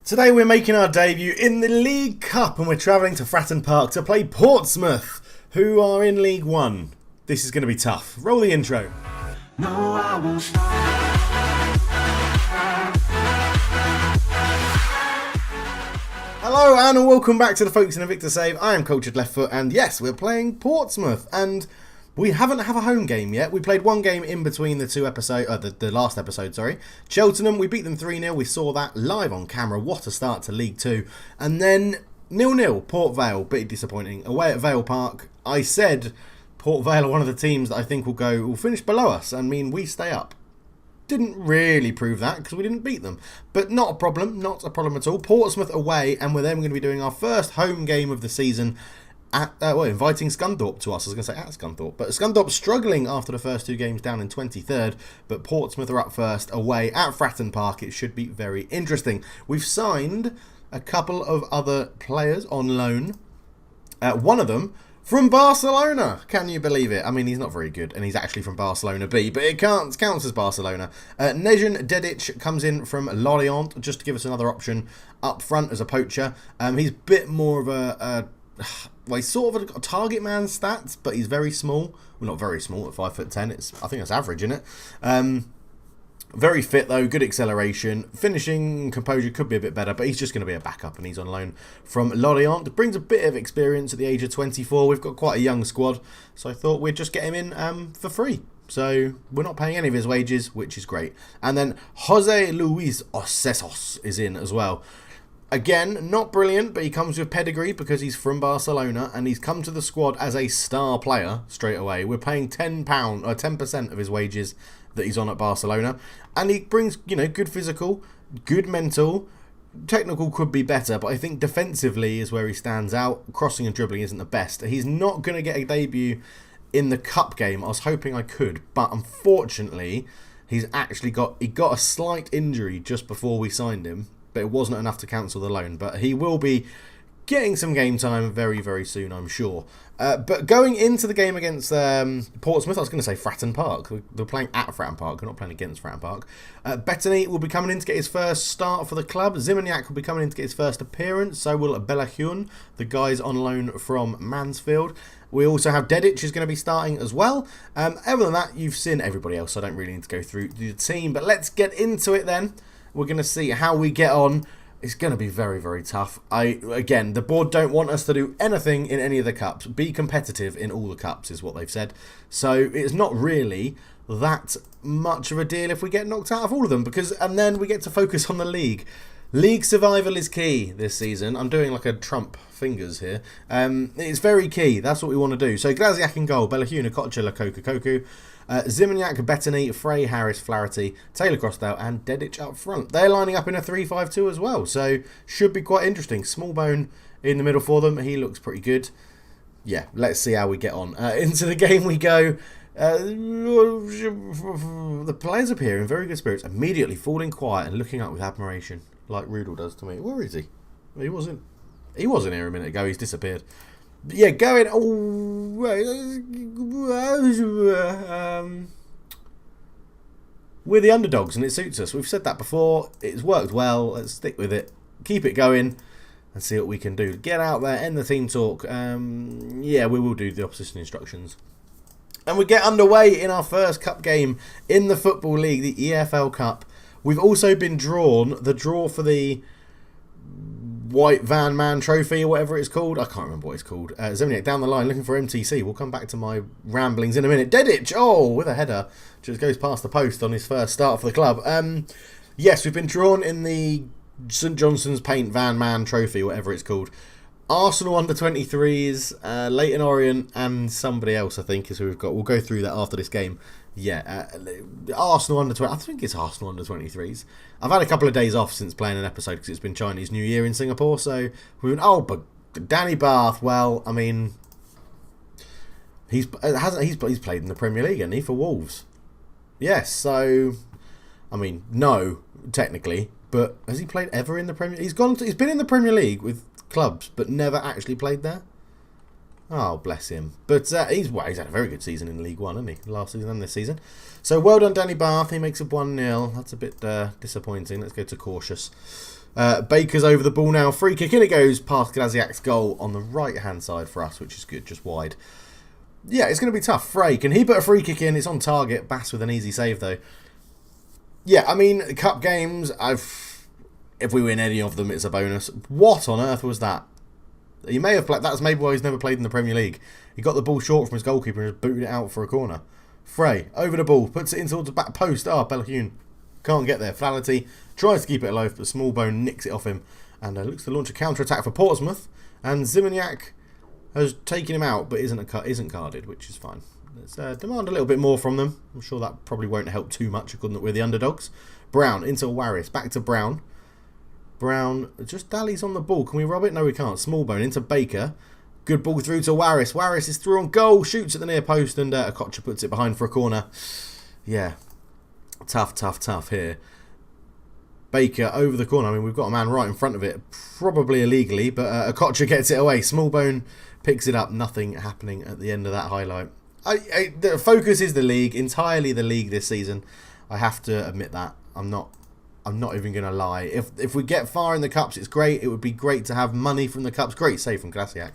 Today we're making our debut in the League Cup and we're travelling to Fratton Park to play Portsmouth, who are in League One. This is going to be tough. Roll the intro. No, I won't stop. Hello and welcome back to the Folkestone Invicta save. I am Cultured Left Foot and yes, we're playing Portsmouth and we haven't had a home game yet. We played one game in between the two episodes, the last episode, sorry. Cheltenham, we beat them 3-0. We saw that live on camera. What a start to League 2. And then 0-0, Port Vale, bit disappointing. Away at Vale Park, I said Port Vale are one of the teams that I think will finish below us. I mean, we stay up. Didn't really prove that because we didn't beat them. But not a problem at all. Portsmouth away, and we're then going to be doing our first home game of the season at, inviting Scunthorpe to us. I was going to say at Scunthorpe. But Scunthorpe struggling after the first two games down in 23rd. But Portsmouth are up first away at Fratton Park. It should be very interesting. We've signed a couple of other players on loan. One of them from Barcelona. Can you believe it? I mean, he's not very good, and he's actually from Barcelona B, but it counts as Barcelona. Nežan Dedić comes in from Lorient, just to give us another option up front as a poacher. He's a bit more of well, he's sort of a target man stats, but he's very small. Well, not very small at 5'10". I think that's average, isn't it? Very fit though, good acceleration. Finishing composure could be a bit better, but he's just going to be a backup and he's on loan from Lorient. Brings a bit of experience at the age of 24. We've got quite a young squad, so I thought we'd just get him in for free. So we're not paying any of his wages, which is great. And then Jose Luis Osesos is in as well. Again, not brilliant, but he comes with pedigree because he's from Barcelona and he's come to the squad as a star player straight away. We're paying £10 or 10% of his wages that he's on at Barcelona, and he brings, good physical, good mental. Technical could be better, but I think defensively is where he stands out. Crossing and dribbling isn't the best. He's not going to get a debut in the cup game. I was hoping I could, but unfortunately he got a slight injury just before we signed him, but it wasn't enough to cancel the loan. But he will be getting some game time very, very soon, I'm sure. But going into the game against Portsmouth, I was going to say Fratton Park. They're playing at Fratton Park. We're not playing against Fratton Park. Bettany will be coming in to get his first start for the club. Zimonjak will be coming in to get his first appearance. So will Belahyun, the guys on loan from Mansfield. We also have Dedić is going to be starting as well. Other than that, you've seen everybody else, so I don't really need to go through the team. But let's get into it then. We're going to see how we get on. It's going to be very, very tough. Again, the board don't want us to do anything in any of the cups. Be competitive in all the cups is what they've said. So it's not really that much of a deal if we get knocked out of all of them, and then we get to focus on the league. League survival is key this season. I'm doing like a Trump fingers here. It's very key. That's what we want to do. So Glaziak in goal, Belahyun, Kocha, Koku. Zimonjak, Bettany, Frey, Harris, Flaherty, Taylor Crossdale and Dedić up front. They're lining up in a 3-5-2 as well, so should be quite interesting. Smallbone in the middle for them. He looks pretty good. Yeah, let's see how we get on. Into the game we go. The players appear in very good spirits, immediately falling quiet and looking up with admiration, like Rudel does to me. Where is he? He wasn't here a minute ago. He's disappeared. Yeah, going. We're the underdogs, and it suits us. We've said that before. It's worked well. Let's stick with it. Keep it going, and see what we can do. Get out there, end the team talk. Yeah, we will do the opposition instructions, and we get underway in our first cup game in the Football League, the EFL Cup. We've also been drawn. The draw for the White Van Man Trophy or whatever it's called. I can't remember what it's called. Zimonjak down the line looking for MTC. We'll come back to my ramblings in a minute. Dedić, with a header. Just goes past the post on his first start for the club. Yes, we've been drawn in the St Johnson's Paint Van Man Trophy, whatever it's called. Arsenal under-23s, Leyton Orient and somebody else I think is who we've got. We'll go through that after this game. Yeah, Arsenal under-20. I think it's Arsenal under-23s. I've had a couple of days off since playing an episode because it's been Chinese New Year in Singapore. So we went, but Danny Bath. Well, I mean, he's played in the Premier League, hasn't he, for Wolves? Yes. So, I mean, no, technically, but has he played ever in the Premier? He's been in the Premier League with clubs, but never actually played there. Oh, bless him. But he's had a very good season in League One, hasn't he? Last season and this season. So well done, Danny Bath. He makes it 1-0. That's a bit disappointing. Let's go to cautious. Baker's over the ball now. Free kick, in it goes past Glaziak's goal on the right-hand side for us, which is good, just wide. Yeah, it's going to be tough. Frey, can he put a free kick in? It's on target. Bass with an easy save, though. Yeah, I mean, cup games, if we win any of them, it's a bonus. What on earth was that? He may have played. That's maybe why he's never played in the Premier League. He got the ball short from his goalkeeper and just booted it out for a corner. Frey, over the ball, puts it in towards the back post. Bellahune can't get there. Flaherty tries to keep it alive, but Smallbone nicks it off him and looks to launch a counter-attack for Portsmouth. And Zimonjak has taken him out, but isn't carded, which is fine. Let's demand a little bit more from them. I'm sure that probably won't help too much, according that we're the underdogs. Brown into Warris, back to Brown. Brown just dallies on the ball. Can we rob it? No, we can't. Smallbone into Baker. Good ball through to Warris. Warris is through on goal, shoots at the near post, and Okocha puts it behind for a corner. Yeah, tough here. Baker over the corner. I mean, we've got a man right in front of it, probably illegally, but Okocha gets it away. Smallbone picks it up. Nothing happening at the end of that highlight. The focus is the league, entirely the league this season. I have to admit that. I'm not even going to lie. If we get far in the cups, it's great. It would be great to have money from the cups. Great save from Glaziak.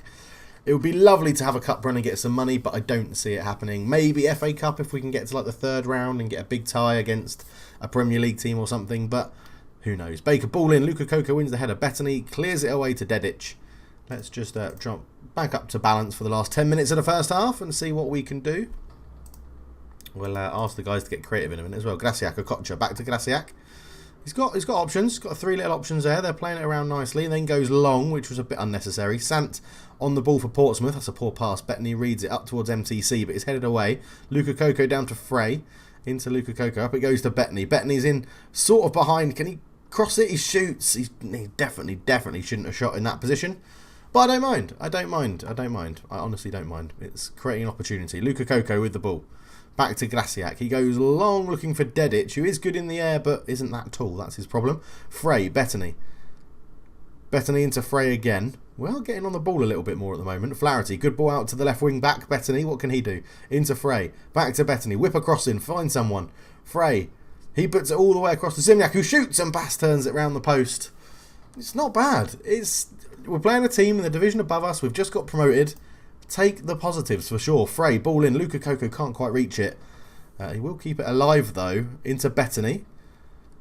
It would be lovely to have a cup run and get some money, but I don't see it happening. Maybe FA Cup if we can get to like the third round and get a big tie against a Premier League team or something, but who knows. Baker ball in. Luka Koko wins the header. Bettany clears it away to Dedic. Let's just jump back up to balance for the last 10 minutes of the first half and see what we can do. We'll ask the guys to get creative in a minute as well. Glaziak, Okocha, back to Glaziak. He's got options. He's got 3 little options there. They're playing it around nicely. And then goes long, which was a bit unnecessary. Sant on the ball for Portsmouth. That's a poor pass. Bettany reads it up towards MTC, but it's headed away. Luka Koko down to Frey. Into Luka Koko. Up it goes to Bettany. Bettany's in sort of behind. Can he cross it? He shoots. He definitely shouldn't have shot in that position. But I don't mind. I honestly don't mind. It's creating an opportunity. Luka Koko with the ball. Back to Glaziak. He goes long looking for Dedic, who is good in the air but isn't that tall. That's his problem. Frey, Bettany. Bettany into Frey again. Well, getting on the ball a little bit more at the moment. Flaherty, good ball out to the left wing back. Bettany, what can he do? Into Frey. Back to Bettany. Whip across in. Find someone. Frey. He puts it all the way across to Zimonjak, who shoots and Bass turns it round the post. It's not bad. We're playing a team in the division above us. We've just got promoted. Take the positives for sure. Frey, ball in. Luka Koko can't quite reach it. He will keep it alive though. Into Bettany.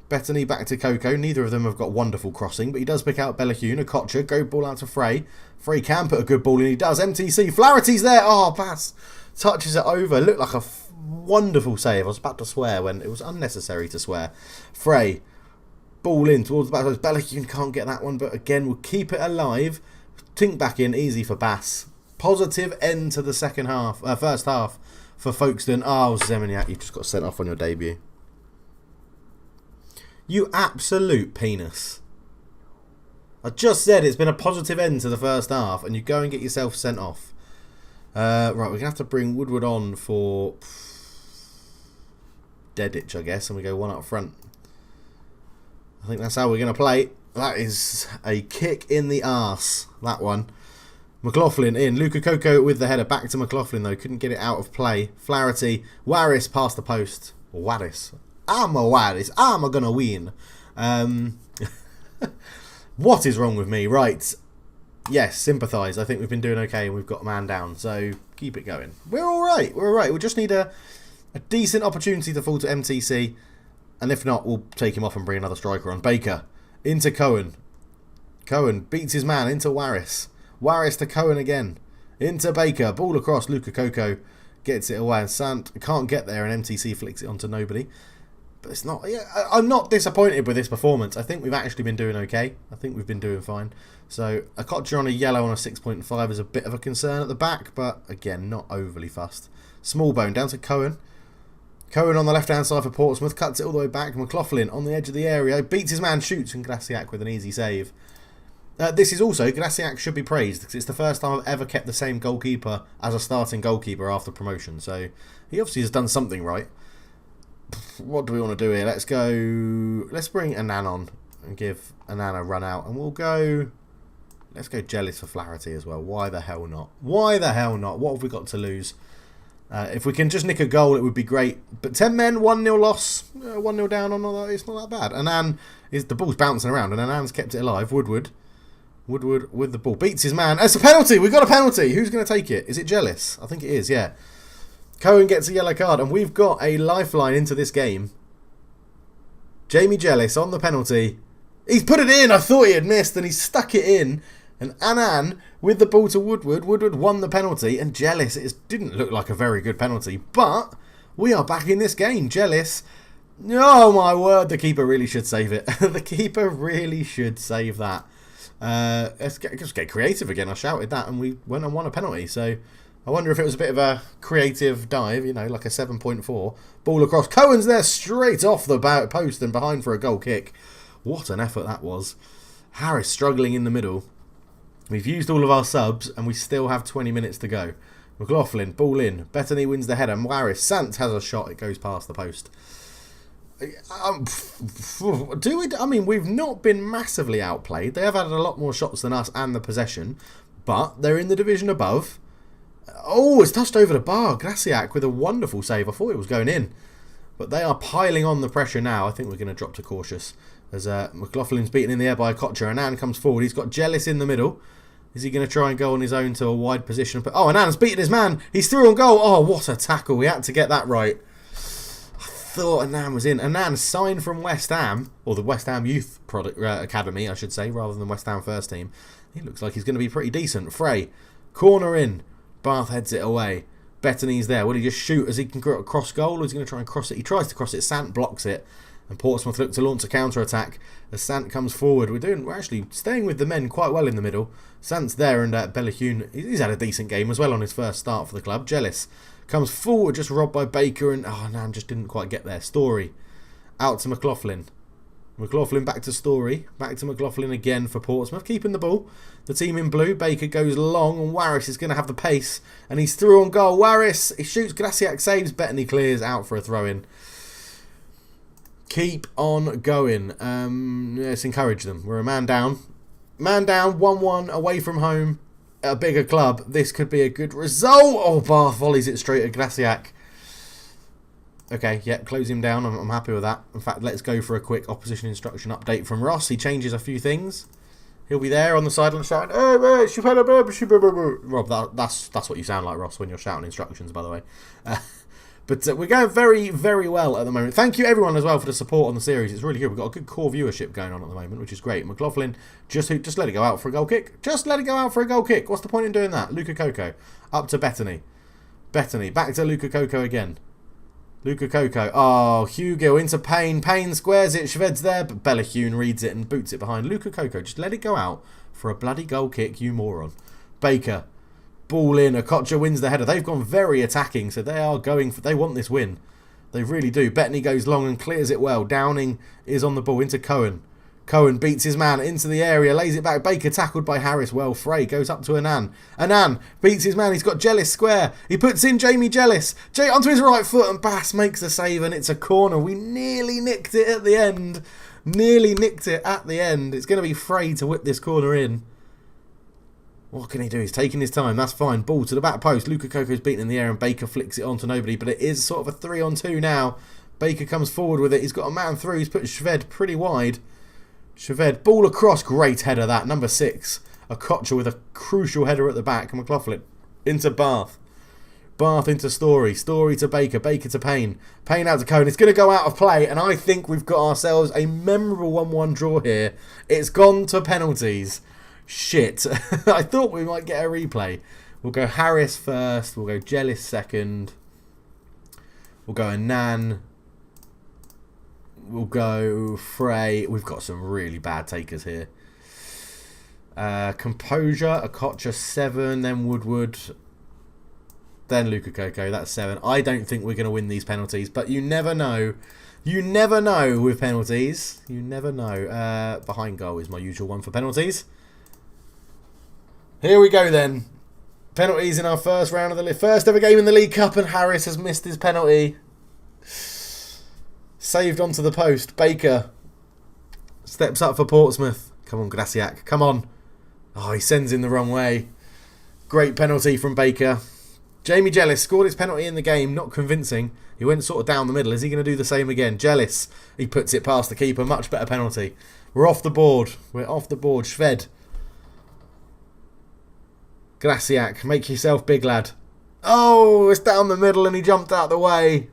Bettany back to Koko. Neither of them have got wonderful crossing, but he does pick out Bellahune. Okocha, go ball out to Frey. Frey can put a good ball in. He does. MTC. Flaherty's there. Oh, pass. Touches it over. Looked like a wonderful save. I was about to swear when it was unnecessary to swear. Frey. Ball in towards the back. Bellahune can't get that one, but again, we'll keep it alive. Tink back in. Easy for Bass. Positive end to the first half for Folkestone. Oh, Zimonjak, you just got sent off on your debut. You absolute penis. I just said it's been a positive end to the first half and you go and get yourself sent off. Right, we're going to have to bring Woodward on for Dedic, I guess, and we go one up front. I think that's how we're going to play. That is a kick in the arse, that one. McLaughlin in. Luka Koko with the header. Back to McLaughlin though. Couldn't get it out of play. Flaherty. Warris past the post. Warris. I'm a Warris. I'm a gonna win. What is wrong with me? Right. Yes, sympathise. I think we've been doing okay and we've got a man down. So keep it going. We're alright. We're alright. We just need a decent opportunity to fall to MTC. And if not, we'll take him off and bring another striker on. Baker. Into Cohen. Cohen beats his man into Warris. Warris to Cohen again. Into Baker. Ball across. Luka Koko gets it away. And Sant can't get there and MTC flicks it onto nobody. But it's not... Yeah, I'm not disappointed with this performance. I think we've actually been doing okay. I think we've been doing fine. So, Okocha on a yellow on a 6.5 is a bit of a concern at the back. But, again, not overly fussed. Smallbone down to Cohen. Cohen on the left-hand side for Portsmouth. Cuts it all the way back. McLaughlin on the edge of the area. Beats his man. Shoots. And Glaziak with an easy save. This is also, Glaziak should be praised because it's the first time I've ever kept the same goalkeeper as a starting goalkeeper after promotion. So he obviously has done something right. What do we want to do here? Let's bring Annan on and give Annan a run out. And let's go Jealous for Flaherty as well. Why the hell not? Why the hell not? What have we got to lose? If we can just nick a goal, it would be great. But 10 men, 1-0 loss, 1-0 down on all that. It's not that bad. Anan the ball's bouncing around, and Anan's kept it alive. Woodward with the ball beats his man. It's a penalty. We got a penalty. Who's going to take it? Is it Jealous? I think it is. Yeah. Cohen gets a yellow card, and we've got a lifeline into this game. Jamie Jealous on the penalty. He's put it in. I thought he had missed, and he stuck it in. And Anan with the ball to Woodward. Woodward won the penalty, and Jealous, it didn't look like a very good penalty, but we are back in this game. Jealous, oh my word, the keeper really should save it. The keeper really should save that. Let's get creative again. I shouted that, and we went and won a penalty. So I wonder if it was a bit of a creative dive, you know, like a 7.4. Ball across. Cohen's there straight off the post and behind for a goal kick. What an effort that was. Harris struggling in the middle. We've used all of our subs, and we still have 20 minutes to go. McLaughlin, ball in. Bettany wins the header. Maris Sant has a shot. It goes past the post. I mean, we've not been massively outplayed. They have had a lot more shots than us and the possession, but they're in the division above. Oh, it's touched over the bar. Graciak with a wonderful save. I thought it was going in, but they are piling on the pressure now. I think we're going to drop to cautious as McLaughlin's beaten in the air by Kocher. Anan comes forward. He's got Jealous in the middle. Is he going to try and go on his own to a wide position? Oh, Anan's beaten his man. He's through on goal. Oh, what a tackle. We had to get that right. I thought Anan was in. Anan signed from West Ham, or the West Ham Youth Academy, I should say, rather than West Ham first team. He looks like he's going to be pretty decent. Frey, corner in. Bath heads it away. Bettany's there. Will he just shoot as he can cross goal, or is he going to try and cross it? He tries to cross it. Sant blocks it. And Portsmouth look to launch a counter-attack as Sant comes forward. We're actually staying with the men quite well in the middle. Sant's there, and Bellahune, he's had a decent game as well on his first start for the club. Jealous comes forward, just robbed by Baker, and Nan just didn't quite get there. Story out to McLaughlin. McLaughlin back to Story. Back to McLaughlin again for Portsmouth, keeping the ball. The team in blue. Baker goes long, and Warris is going to have the pace, and he's through on goal. Warris, he shoots, Graciak saves, Bettany clears, out for a throw-in. Keep on going. Let's encourage them. We're a man down. Man down, 1-1 away from home at a bigger club. This could be a good result. Oh, Bath volleys it straight at Graciak. Okay, yeah, close him down. I'm happy with that. In fact, let's go for a quick opposition instruction update from Ross. He changes a few things. He'll be there on the sideline shouting, Rob, that's what you sound like, Ross, when you're shouting instructions, by the way. But we're going very, very well at the moment. Thank you, everyone, as well, for the support on the series. It's really good. We've got a good core viewership going on at the moment, which is great. McLaughlin, just let it go out for a goal kick. Just let it go out for a goal kick. What's the point in doing that? Luka Coco up to Bettany. Bettany, back to Luka Coco again. Luka Coco. Oh, Hugill into Payne. Payne squares it. Shved's there, but Bellahune reads it and boots it behind. Luka Coco, just let it go out for a bloody goal kick, you moron. Baker. Ball in. Okocha wins the header. They've gone very attacking, so they are going for. They want this win. They really do. Bettany goes long and clears it well. Downing is on the ball into Cohen. Cohen beats his man into the area, lays it back. Baker tackled by Harris. Well, Frey goes up to Anan. Anan beats his man. He's got Jealous square. He puts in Jamie Jealous. Onto his right foot, and Bass makes the save, and it's a corner. We nearly nicked it at the end. It's going to be Frey to whip this corner in. What can he do? He's taking his time. That's fine. Ball to the back post. Luka Coco's beaten in the air, and Baker flicks it on to nobody. But it is sort of a 3-on-2 now. Baker comes forward with it. He's got a man through. He's put Shved pretty wide. Shved, ball across. Great header that. Number 6. Okocha with a crucial header at the back. McLaughlin into Bath. Bath into Story. Story to Baker. Baker to Payne. Payne out to Cohen. It's going to go out of play, and I think we've got ourselves a memorable 1-1 draw here. It's gone to penalties. Shit. I thought we might get a replay. We'll go Harris first. We'll go Jealous second. We'll go Anan. We'll go Frey. We've got some really bad takers here. Composure. Okocha 7. Then Woodward. Then Luka Coco. That's 7. I don't think we're going to win these penalties. But you never know. You never know with penalties. You never know. Behind goal is my usual one for penalties. Here we go then. Penalties in our first round of the first ever game in the League Cup, and Harris has missed his penalty. Saved onto the post. Baker steps up for Portsmouth. Come on, Graciak. Come on. Oh, he sends in the wrong way. Great penalty from Baker. Jamie Jealous scored his penalty in the game, not convincing. He went sort of down the middle. Is he going to do the same again? Jealous. He puts it past the keeper. Much better penalty. We're off the board. We're off the board. Shved. Graciak, make yourself big, lad. Oh, it's down the middle and he jumped out the way.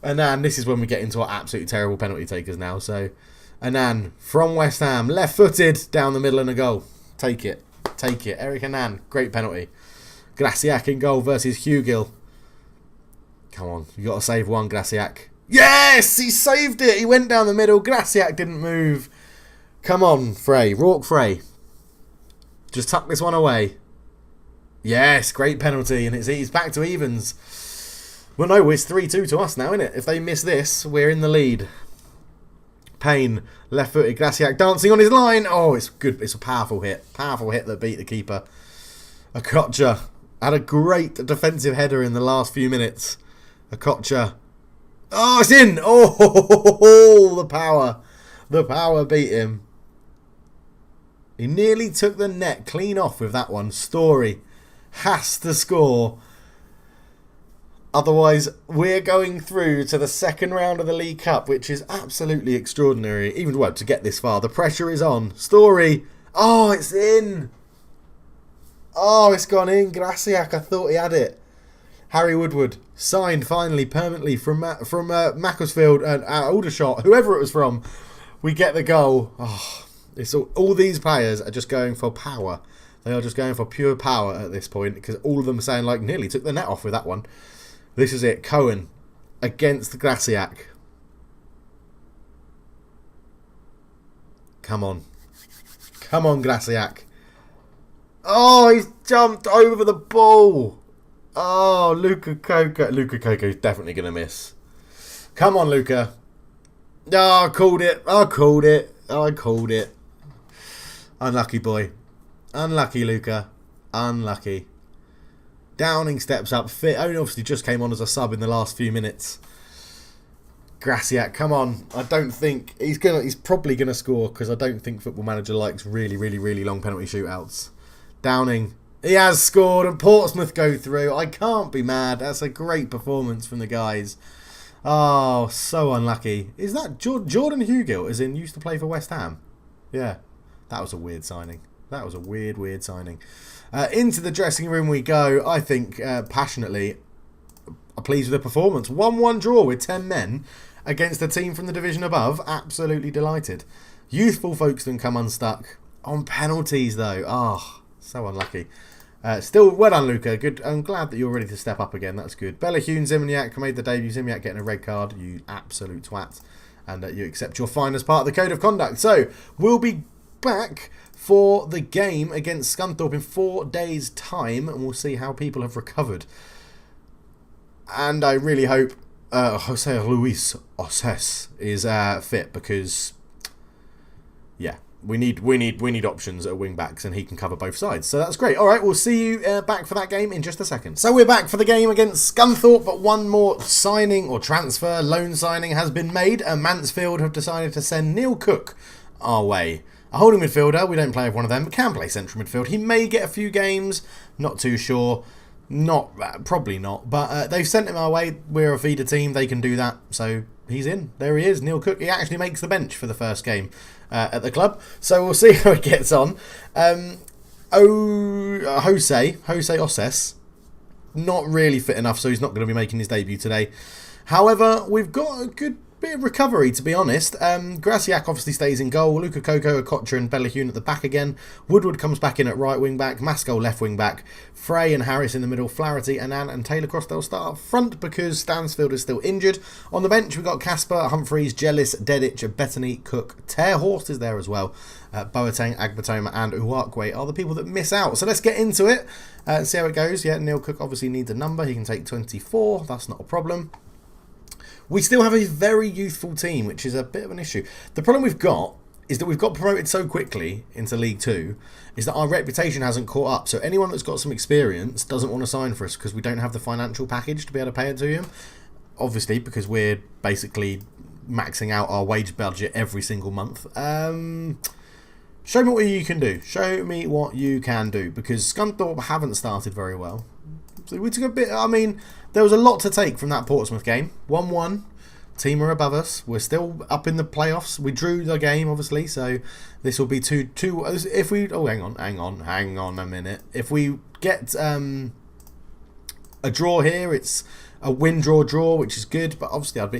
Anan, this is when we get into our absolutely terrible penalty takers now. So, Anan from West Ham, left-footed, down the middle and a goal. Take it. Take it. Eric Anan, great penalty. Graciak in goal versus Hugill. Come on, you got to save one, Graciak. Yes, he saved it. He went down the middle. Graciak didn't move. Come on, Frey. Rourke Frey. Just tuck this one away. Yes, great penalty, and he's back to evens. Well, no, it's 3-2 to us now, isn't it? If they miss this, we're in the lead. Payne, left-footed, Graciak dancing on his line. Oh, it's good. It's a powerful hit. Powerful hit that beat the keeper. Okocha had a great defensive header in the last few minutes. Okocha. Oh, it's in. Oh, the power. The power beat him. He nearly took the net clean off with that one. Story has to score. Otherwise, we're going through to the second round of the League Cup, which is absolutely extraordinary. Even to get this far, the pressure is on. Story. Oh, it's in. Oh, it's gone in. Graciak, I thought he had it. Harry Woodward, signed finally, permanently from Macclesfield and Aldershot, whoever it was from. We get the goal. Oh, it's all these players are just going for power. They are just going for pure power at this point, because all of them are saying, like, nearly took the net off with that one. This is it. Cohen against Graciak. Come on. Come on, Graciak. Oh, he's jumped over the ball. Oh, Luka Coco. Luka Coco's definitely going to miss. Come on, Luka. Oh, I called it. I called it. I called it. Unlucky boy. Unlucky, Luka. Unlucky. Downing steps up. Fit. Only obviously just came on as a sub in the last few minutes. Graciak, come on. I don't think he's probably gonna score, because I don't think Football Manager likes really, really, really long penalty shootouts. Downing. He has scored and Portsmouth go through. I can't be mad. That's a great performance from the guys. Oh, so unlucky. Is that Jordan Hugill, as in used to play for West Ham? Yeah. That was a weird signing. That was a weird, weird signing. Into the dressing room we go. I think, passionately, I'm pleased with the performance. 1-1 draw with 10 men against a team from the division above. Absolutely delighted. Youthful Folkestone come unstuck. On penalties, though. Oh, so unlucky. Still, well done, Luca. Good. I'm glad that you're ready to step up again. That's good. Bellahune, Ziemniak made the debut. Ziemniak getting a red card. You absolute twat. And you accept your fine as part of the code of conduct. So, we'll be back for the game against Scunthorpe in 4 days' time. And we'll see how people have recovered. And I really hope Jose Luis Osses is fit, because, yeah. We need options at wing backs, and he can cover both sides. So that's great. All right, we'll see you back for that game in just a second. So we're back for the game against Scunthorpe, but one more signing or transfer, loan signing has been made. Mansfield have decided to send Neil Cook our way. A holding midfielder. We don't play with one of them. Can play central midfield. He may get a few games. Not too sure. Probably not. But they've sent him our way. We're a feeder team. They can do that. So he's in. There he is, Neil Cook. He actually makes the bench for the first game at the club. So we'll see how it gets on. Jose Osses, not really fit enough, so he's not going to be making his debut today. However, we've got a good bit of recovery, to be honest. Graciak obviously stays in goal. Luka Coco, Okocha and Bellahune at the back again. Woodward comes back in at right wing back. Masco left wing back. Frey and Harris in the middle. Flaherty, Annan and Taylor Cross, they'll start up front because Stansfield is still injured. On the bench, we've got Casper, Humphreys, Jealous, Dedic, Bettany, Cook. Terhorst is there as well. Boateng, Agbatoma and Uwakwe are the people that miss out. So let's get into it and see how it goes. Yeah, Neil Cook obviously needs a number. He can take 24. That's not a problem. We still have a very youthful team, which is a bit of an issue. The problem we've got is that we've got promoted so quickly into League 2 is that our reputation hasn't caught up. So anyone that's got some experience doesn't want to sign for us because we don't have the financial package to be able to pay it to him. Obviously, because we're basically maxing out our wage budget every single month. Show me what you can do. Show me what you can do, because Scunthorpe haven't started very well. we took a bit. I mean, there was a lot to take from that Portsmouth game. 1-1. Team are above us. We're still up in the playoffs. We drew the game, obviously, so this will be 2-2. If we, hang on a minute. If we get a draw here, it's a win, draw, which is good. But obviously, I'd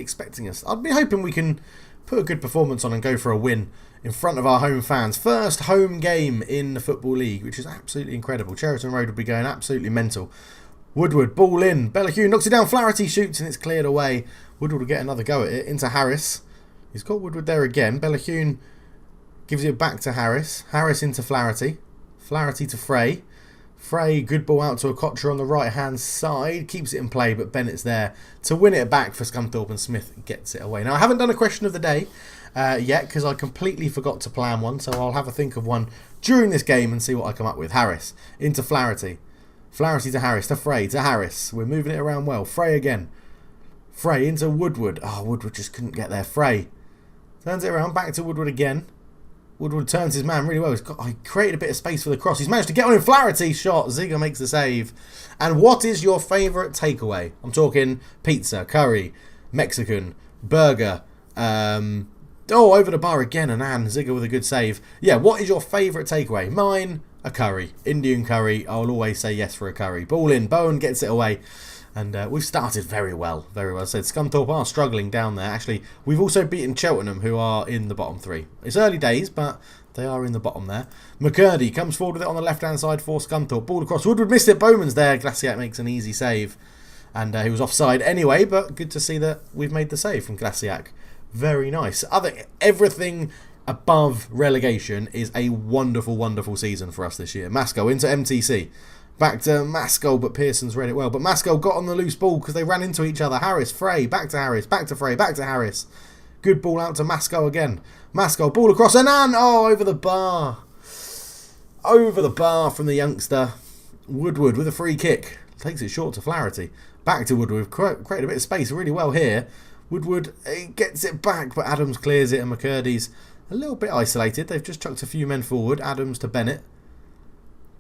be hoping we can put a good performance on and go for a win in front of our home fans. First home game in the Football League, which is absolutely incredible. Cheriton Road will be going absolutely mental. Woodward, ball in. Bellahune knocks it down. Flaherty shoots and it's cleared away. Woodward will get another go at it. Into Harris. He's got Woodward there again. Bellahune gives it back to Harris. Harris into Flaherty. Flaherty to Frey. Frey, good ball out to Okocha on the right-hand side. Keeps it in play, but Bennett's there to win it back for Scunthorpe, and Smith gets it away. Now, I haven't done a question of the day yet because I completely forgot to plan one, so I'll have a think of one during this game and see what I come up with. Harris into Flaherty. Flaherty to Harris, to Frey, to Harris. We're moving it around well. Frey again. Frey into Woodward. Oh, Woodward just couldn't get there. Frey turns it around, back to Woodward again. Woodward turns his man really well. He created a bit of space for the cross. He's managed to get on in Flaherty. Shot. Ziga makes the save. And what is your favourite takeaway? I'm talking pizza, curry, Mexican, burger. Over the bar again. Anand. Ziga with a good save. Yeah, what is your favourite takeaway? Mine, a curry. Indian curry. I'll always say yes for a curry. Ball in. Bowen gets it away. And we've started very well. Very well said. Scunthorpe are struggling down there. Actually, we've also beaten Cheltenham, who are in the bottom three. It's early days, but they are in the bottom there. McCurdy comes forward with it on the left-hand side for Scunthorpe. Ball across. Woodward missed it. Bowman's there. Glaciac makes an easy save. And he was offside anyway, but good to see that we've made the save from Glaciac. Very nice. Everything above relegation is a wonderful, wonderful season for us this year. Masco into MTC. Back to Maskell, but Pearson's read it well. But Maskell got on the loose ball because they ran into each other. Harris, Frey, back to Harris, back to Frey, back to Harris. Good ball out to Maskell again. Maskell, ball across. Anand! Oh, over the bar. Over the bar from the youngster. Woodward with a free kick. Takes it short to Flaherty. Back to Woodward. We've created a bit of space really well here. Woodward gets it back, but Adams clears it and McCurdy's a little bit isolated. They've just chucked a few men forward. Adams to Bennett.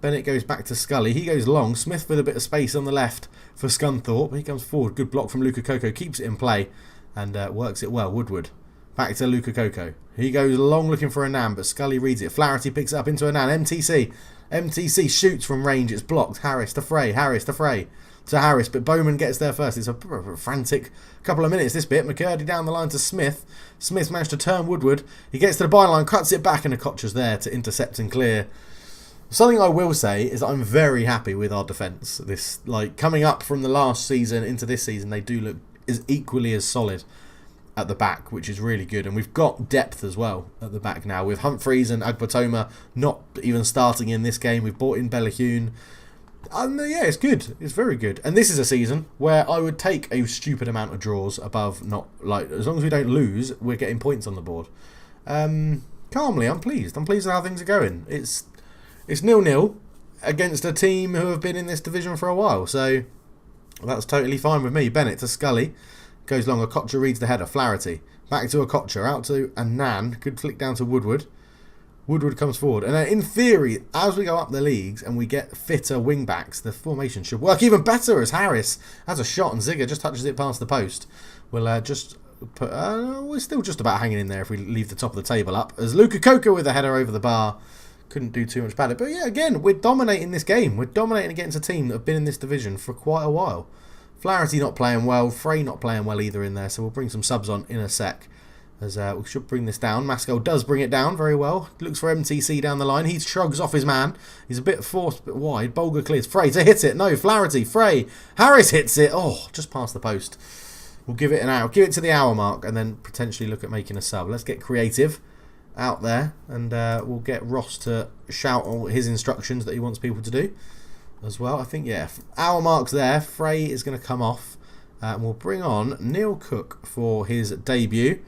Bennett goes back to Scully. He goes long. Smith with a bit of space on the left for Scunthorpe. He comes forward. Good block from Luka Coco. Keeps it in play and works it well. Woodward. Back to Luka Coco. He goes long looking for Anand, but Scully reads it. Flaherty picks it up into Anand. MTC shoots from range. It's blocked. Harris to Frey. Harris to Frey. To Harris, but Bowman gets there first. It's a frantic couple of minutes, this bit. McCurdy down the line to Smith. Smith managed to turn Woodward. He gets to the byline, cuts it back, and Okocha's there to intercept and clear. Something I will say is that I'm very happy with our defence. This, coming up from the last season into this season, they do look equally as solid at the back, which is really good. And we've got depth as well at the back now, with Humphreys and Agbatoma not even starting in this game. We've brought in Bellahune. Yeah, it's good. It's very good. And this is a season where I would take a stupid amount of draws above as long as we don't lose, we're getting points on the board. Calmly, I'm pleased. I'm pleased with how things are going. It's 0-0 against a team who have been in this division for a while, so that's totally fine with me. Bennett to Scully. Goes long. Okocha reads the header. Flaherty. Back to Okocha. Out to Anand. Good flick down to Woodward. Woodward comes forward. And in theory, as we go up the leagues and we get fitter wing-backs, the formation should work even better as Harris has a shot and Ziga just touches it past the post. We'll just put... we're still just about hanging in there if we leave the top of the table up. As Luka Coco with a header over the bar. Couldn't do too much about it. But yeah, again, we're dominating this game. We're dominating against a team that have been in this division for quite a while. Flaherty not playing well. Frey not playing well either in there. So we'll bring some subs on in a sec. As we should bring this down. Maskell does bring it down very well. Looks for MTC down the line. He shrugs off his man. He's a bit forced, a bit wide. Bolger clears. Frey to hit it. No, Flaherty. Frey. Harris hits it. Oh, just past the post. We'll give it an hour. Give it to the hour mark and then potentially look at making a sub. Let's get creative out there and we'll get Ross to shout all his instructions that he wants people to do as well. I think, yeah, hour mark's there. Frey is going to come off and we'll bring on Neil Cook for his debut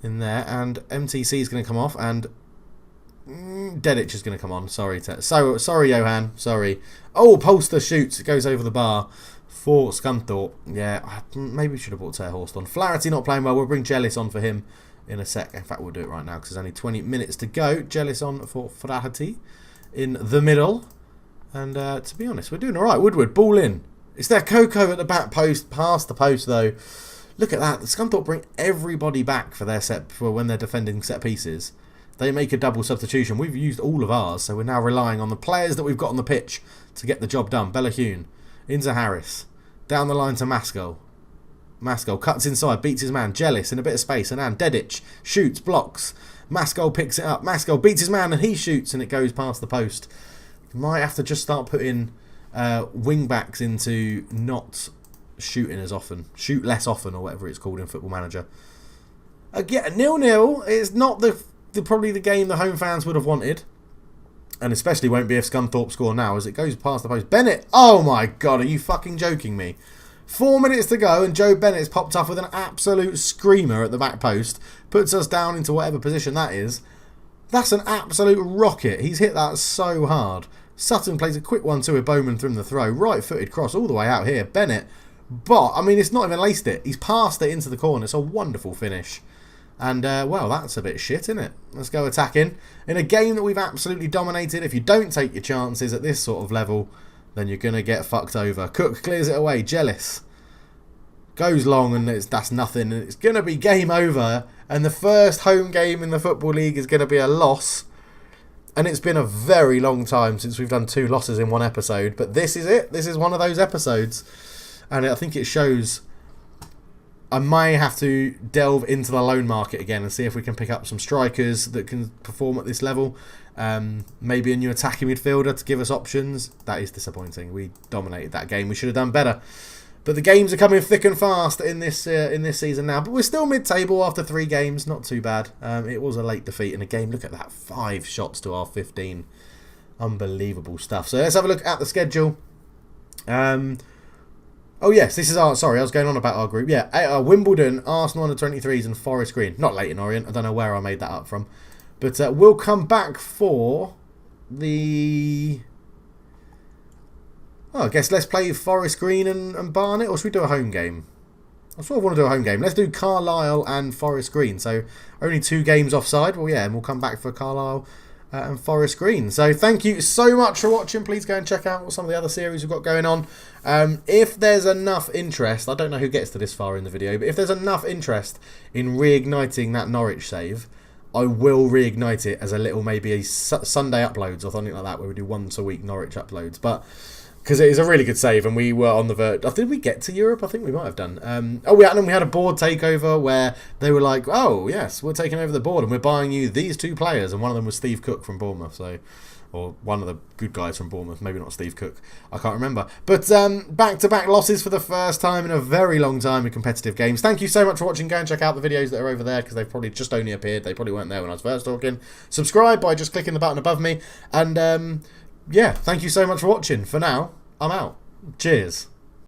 in there, and MTC is going to come off and Dedic is going to come on. Sorry Johan, sorry. Oh, Polster shoots, it goes over the bar for Scunthorpe. Yeah, maybe we should have brought Ter Horst on. Flaherty not playing well. We'll bring Jellis on for him in a sec. In fact, we'll do it right now because there's only 20 minutes to go. Jellis on for Flaherty in the middle. And to be honest, we're doing all right. Woodward, ball in. It's their Coco at the back post, past the post though. Look at that. The Scunthorpe bring everybody back for their for when they're defending set pieces. They make a double substitution. We've used all of ours, so we're now relying on the players that we've got on the pitch to get the job done. Bellahune, into Harris, down the line to Maskell. Maskell cuts inside, beats his man. Jealous in a bit of space, and Dedic shoots, blocks. Maskell picks it up. Maskell beats his man, and he shoots, and it goes past the post. Might have to just start putting wing backs into not shooting as often, shoot less often, or whatever it's called in Football Manager. Again, 0-0 is not probably the game the home fans would have wanted, and especially won't be if Scunthorpe score now as it goes past the post. Bennett, oh my god, are you fucking joking me? 4 minutes to go and Joe Bennett's popped off with an absolute screamer at the back post, puts us down into whatever position that is. That's an absolute rocket. He's hit that so hard. Sutton plays a quick 1-2 with Bowman from the throw, right footed cross all the way out here. Bennett, but I mean, it's not even laced it, he's passed it into the corner. It's a wonderful finish. And, well, that's a bit shit, isn't it? Let's go attacking. In a game that we've absolutely dominated, if you don't take your chances at this sort of level, then you're going to get fucked over. Cook clears it away. Jealous goes long, and that's nothing. And it's going to be game over. And the first home game in the Football League is going to be a loss. And it's been a very long time since we've done 2 losses in one episode. But this is it. This is one of those episodes. And I think it shows... I may have to delve into the loan market again and see if we can pick up some strikers that can perform at this level. Maybe a new attacking midfielder to give us options. That is disappointing. We dominated that game. We should have done better. But the games are coming thick and fast in this season now. But we're still mid-table after 3 games. Not too bad. It was a late defeat in a game. Look at that. 5 shots to our 15. Unbelievable stuff. So let's have a look at the schedule. Oh yes, this is our... Sorry, I was going on about our group. Yeah, Wimbledon, Arsenal under-23s and Forest Green. Not Leyton Orient. I don't know where I made that up from. But we'll come back for the... Oh, I guess let's play Forest Green and Barnet. Or should we do a home game? I sort of want to do a home game. Let's do Carlisle and Forest Green. So only 2 games offside. Well, yeah, and we'll come back for Carlisle and Forest Green. So thank you so much for watching. Please go and check out what some of the other series we've got going on. If there's enough interest, I don't know who gets to this far in the video, but if there's enough interest in reigniting that Norwich save, I will reignite it as a little, maybe a Sunday uploads or something like that, where we do once a week Norwich uploads. But because it is a really good save, and we were on the verge. Did we get to Europe? I think we might have done. Oh, yeah, and then we had a board takeover where they were like, "Oh, yes, we're taking over the board, and we're buying you these 2 players," and one of them was Steve Cook from Bournemouth. So, or one of the good guys from Bournemouth, maybe not Steve Cook. I can't remember. But back-to-back losses for the first time in a very long time in competitive games. Thank you so much for watching. Go and check out the videos that are over there because they've probably just only appeared. They probably weren't there when I was first talking. Subscribe by just clicking the button above me, and yeah, thank you so much for watching. For now, I'm out. Cheers.